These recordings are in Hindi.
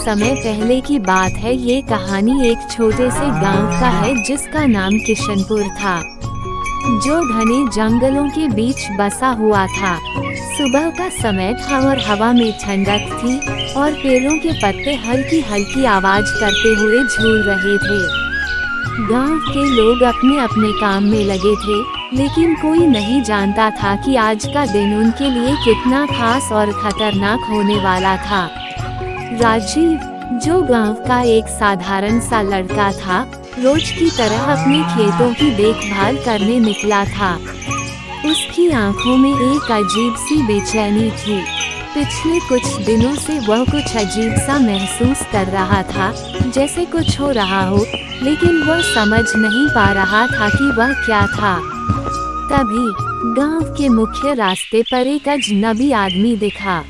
समय पहले की बात है। ये कहानी एक छोटे से गांव का है जिसका नाम किशनपुर था, जो घने जंगलों के बीच बसा हुआ था। सुबह का समय था और हवा में ठंडक थी और पेड़ों के पत्ते हल्की हल्की आवाज करते हुए झूल रहे थे। गांव के लोग अपने अपने काम में लगे थे, लेकिन कोई नहीं जानता था कि आज का दिन उनके लिए कितना खास और खतरनाक होने वाला था। राजीव, जो गांव का एक साधारण सा लड़का था, रोज की तरह अपने खेतों की देखभाल करने निकला था। उसकी आंखों में एक अजीब सी बेचैनी थी। पिछले कुछ दिनों से वह कुछ अजीब सा महसूस कर रहा था, जैसे कुछ हो रहा हो, लेकिन वह समझ नहीं पा रहा था कि वह क्या था। तभी गांव के मुख्य रास्ते पर एक अजनबी आदमी दिखा।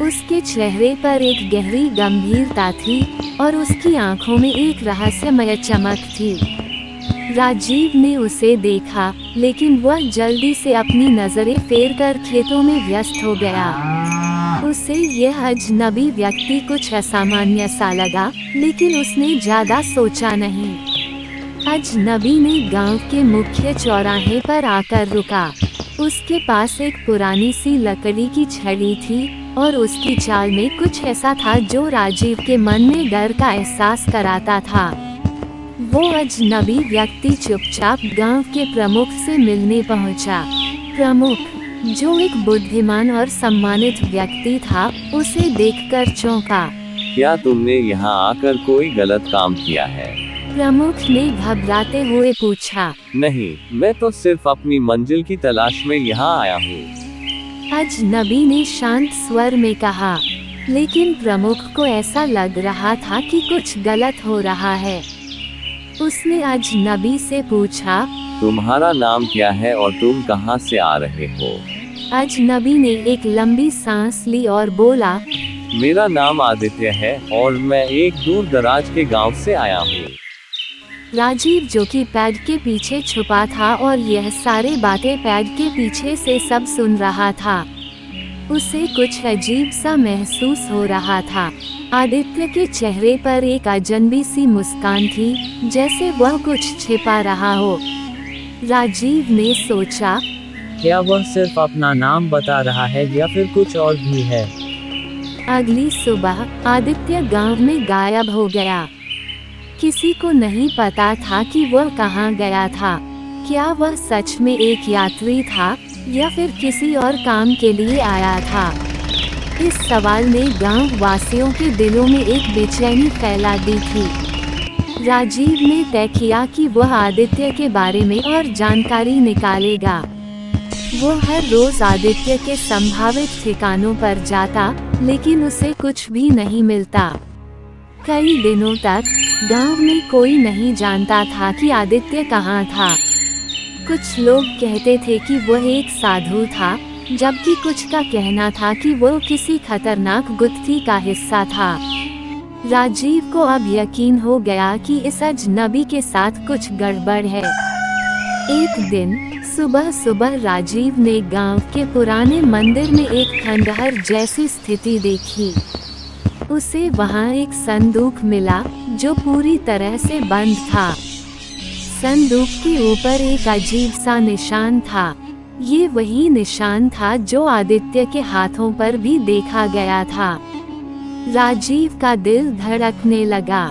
उसके चेहरे पर एक गहरी गंभीरता थी और उसकी आंखों में एक रहस्यमय चमक थी। राजीव ने उसे देखा, लेकिन वह जल्दी से अपनी नजरें फेरकर खेतों में व्यस्त हो गया। उसे यह अजनबी व्यक्ति कुछ असामान्य सा लगा, लेकिन उसने ज्यादा सोचा नहीं। अजनबी ने गांव के मुख्य चौराहे पर आकर रुका। उसके पास एक पुरानी सी लकड़ी की छड़ी थी और उसकी चाल में कुछ ऐसा था जो राजीव के मन में डर का एहसास कराता था। वो अजनबी व्यक्ति चुपचाप गांव के प्रमुख से मिलने पहुंचा। प्रमुख, जो एक बुद्धिमान और सम्मानित व्यक्ति था, उसे देखकर चौंका। क्या तुमने यहाँ आकर कोई गलत काम किया है? प्रमुख ने घबराते हुए पूछा। नहीं, मैं तो सिर्फ अपनी मंजिल की तलाश में यहाँ आया हूँ। अजनबी ने शांत स्वर में कहा, लेकिन प्रमुख को ऐसा लग रहा था कि कुछ गलत हो रहा है। उसने अजनबी से पूछा, तुम्हारा नाम क्या है और तुम कहाँ से आ रहे हो? अजनबी ने एक लंबी सांस ली और बोला, मेरा नाम आदित्य है और मैं एक दूर दराज के गांव से आया हूँ। राजीव, जो कि पैड के पीछे छुपा था और यह सारे बातें पैड के पीछे से सब सुन रहा था, उसे कुछ अजीब सा महसूस हो रहा था। आदित्य के चेहरे पर एक अजनबी सी मुस्कान थी, जैसे वह कुछ छिपा रहा हो। राजीव ने सोचा, क्या वह सिर्फ अपना नाम बता रहा है या फिर कुछ और भी है? अगली सुबह आदित्य गांव में गायब हो गया। किसी को नहीं पता था कि वह कहाँ गया था। क्या वह सच में एक यात्री था या फिर किसी और काम के लिए आया था? इस सवाल ने गांव वासियों के दिलों में एक बेचैनी फैला दी थी। राजीव ने तय किया कि वह आदित्य के बारे में और जानकारी निकालेगा। वो हर रोज आदित्य के संभावित ठिकानों पर जाता, लेकिन उसे कुछ भी नहीं मिलता। कई दिनों तक गांव में कोई नहीं जानता था कि आदित्य कहाँ था। कुछ लोग कहते थे कि वह एक साधु था, जबकि कुछ का कहना था कि वह किसी खतरनाक गुत्थी का हिस्सा था। राजीव को अब यकीन हो गया कि इस अजनबी के साथ कुछ गड़बड़ है। एक दिन सुबह सुबह राजीव ने गांव के पुराने मंदिर में एक खंडहर जैसी स्थिति देखी। उसे वहां एक संदूक मिला जो पूरी तरह से बंद था। संदूक के ऊपर एक अजीब सा निशान था। ये वही निशान था जो आदित्य के हाथों पर भी देखा गया था। राजीव का दिल धड़कने लगा।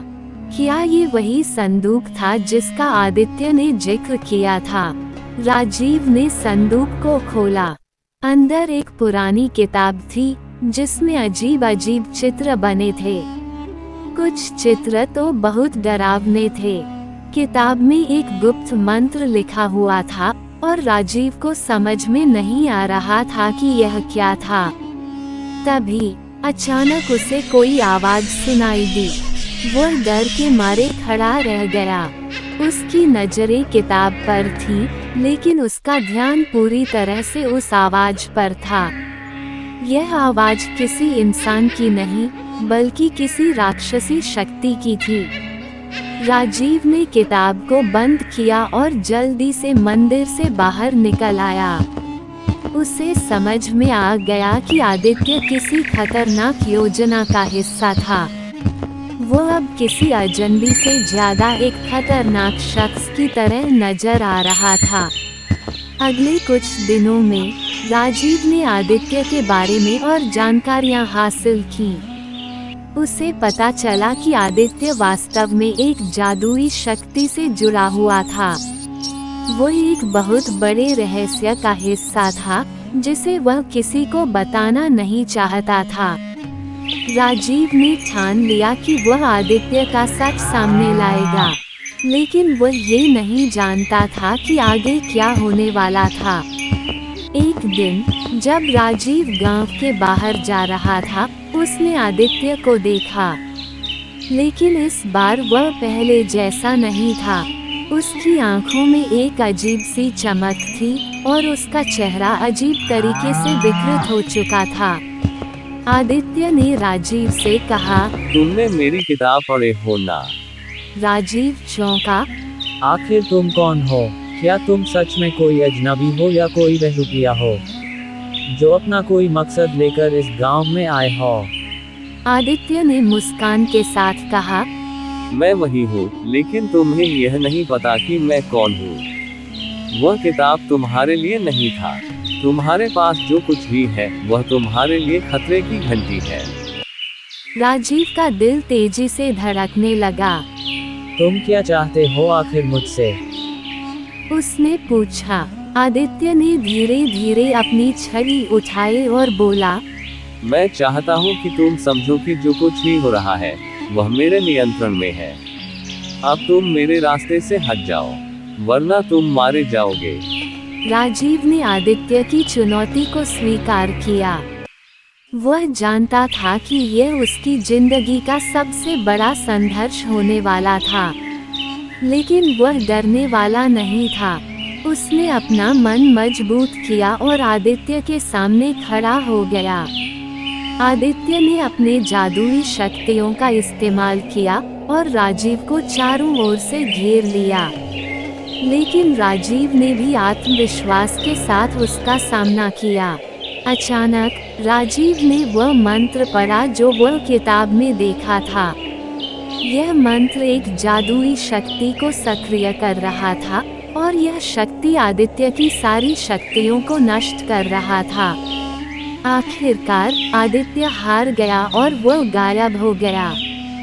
क्या ये वही संदूक था जिसका आदित्य ने जिक्र किया था? राजीव ने संदूक को खोला। अंदर एक पुरानी किताब थी जिसमें अजीब अजीब चित्र बने थे। कुछ चित्र तो बहुत डरावने थे। किताब में एक गुप्त मंत्र लिखा हुआ था और राजीव को समझ में नहीं आ रहा था कि यह क्या था। तभी अचानक उसे कोई आवाज सुनाई दी। वह डर के मारे खड़ा रह गया। उसकी नजरें किताब पर थी, लेकिन उसका ध्यान पूरी तरह से उस आवाज पर था। यह आवाज किसी इंसान की नहीं, बल्कि किसी राक्षसी शक्ति की थी। राजीव ने किताब को बंद किया और जल्दी से मंदिर से बाहर निकल आया। उसे समझ में आ गया कि आदित्य किसी खतरनाक योजना का हिस्सा था। वो अब किसी अजनबी से ज्यादा एक खतरनाक शख्स की तरह नजर आ रहा था। अगले कुछ दिनों में राजीव ने आदित्य के बारे में और जानकारियां हासिल की। उसे पता चला कि आदित्य वास्तव में एक जादुई शक्ति से जुड़ा हुआ था। वो एक बहुत बड़े रहस्य का हिस्सा था जिसे वह किसी को बताना नहीं चाहता था। राजीव ने ठान लिया कि वह आदित्य का सच सामने लाएगा, लेकिन वह ये नहीं जानता था कि आगे क्या होने वाला था। एक दिन जब राजीव गांव के बाहर जा रहा था, उसने आदित्य को देखा, लेकिन इस बार वह पहले जैसा नहीं था। उसकी आंखों में एक अजीब सी चमक थी और उसका चेहरा अजीब तरीके से विकृत हो चुका था। आदित्य ने राजीव से कहा, तुमने मेरी किताब पढ़े हो ना? राजीव चौंका। आखिर तुम कौन हो? क्या तुम सच में कोई अजनबी हो या कोई बहलुकिया हो जो अपना कोई मकसद लेकर इस गांव में आए हो? आदित्य ने मुस्कान के साथ कहा, मैं वही हूँ, लेकिन तुम्हें यह नहीं पता कि मैं कौन हूँ। वह किताब तुम्हारे लिए नहीं था। तुम्हारे पास जो कुछ भी है वह तुम्हारे लिए खतरे की घंटी है। राजीव का दिल तेजी से धड़कने लगा। तुम क्या चाहते हो आखिर मुझसे? उसने पूछा। आदित्य ने धीरे धीरे अपनी छड़ी उठाई और बोला, मैं चाहता हूँ कि तुम समझो कि जो कुछ भी हो रहा है वह मेरे नियंत्रण में है। अब तुम मेरे रास्ते से हट जाओ, वरना तुम मारे जाओगे। राजीव ने आदित्य की चुनौती को स्वीकार किया। वह जानता था कि यह उसकी जिंदगी का सबसे बड़ा संघर्ष होने वाला था, लेकिन वह डरने वाला नहीं था। उसने अपना मन मजबूत किया और आदित्य के सामने खड़ा हो गया। आदित्य ने अपने जादुई शक्तियों का इस्तेमाल किया और राजीव को चारों ओर से घेर लिया, लेकिन राजीव ने भी आत्मविश्वास के साथ उसका सामना किया। अचानक राजीव ने वह मंत्र पढ़ा जो वह किताब में देखा था। यह मंत्र एक जादुई शक्ति को सक्रिय कर रहा था और यह शक्ति आदित्य की सारी शक्तियों को नष्ट कर रहा था। आखिरकार आदित्य हार गया और वह गायब हो गया।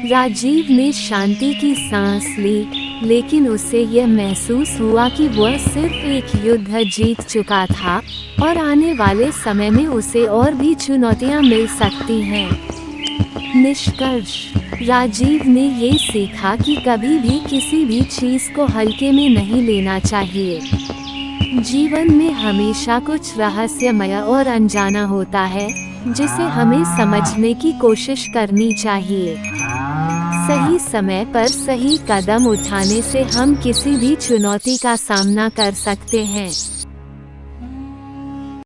राजीव ने शांति की सांस ली, लेकिन उसे यह महसूस हुआ कि वह सिर्फ एक युद्ध जीत चुका था और आने वाले समय में उसे और भी चुनौतियां मिल सकती हैं। निष्कर्ष: राजीव ने ये सीखा कि कभी भी किसी भी चीज को हल्के में नहीं लेना चाहिए। जीवन में हमेशा कुछ रहस्यमय और अनजाना होता है, जिसे हमें समझने की कोशिश करनी चाहिए। सही समय पर सही कदम उठाने से हम किसी भी चुनौती का सामना कर सकते हैं।